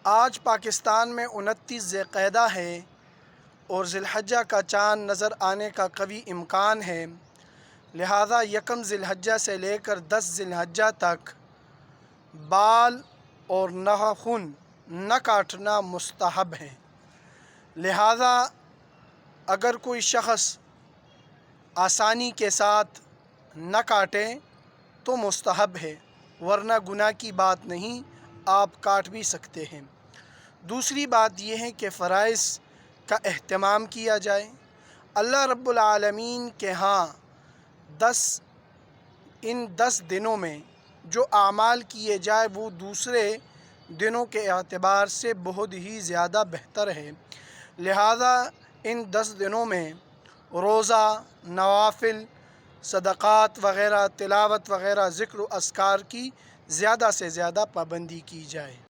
आज पाकिस्तान में 29 ज़िलक़अदा है और ज़िलहज्जा का चाँद नज़र आने का कवी इम्कान है। लिहाजा यकम ज़िलहज्जा से लेकर 10 ज़िलहज्जा तक बाल और नाखून न काटना मुस्तहब है। लिहाजा अगर कोई शख़्स आसानी के साथ न काटे तो मुस्तहब है, वरना गुनाह की बात नहीं, आप काट भी सकते हैं। दूसरी बात यह है कि फ़राइज़ का एहतमाम किया जाए। अल्लाह रब्बुल आलमीन के यहाँ इन 10 दिनों में जो आमाल किए जाए वो दूसरे दिनों के एतबार से बहुत ही ज़्यादा बेहतर है। लिहाजा इन 10 दिनों में रोज़ा, नवाफ़िल, सदक़ात वग़ैरह, तिलावत वग़ैरह, ज़िक्र व अस्कार की ज़्यादा से ज़्यादा पाबंदी की जाए।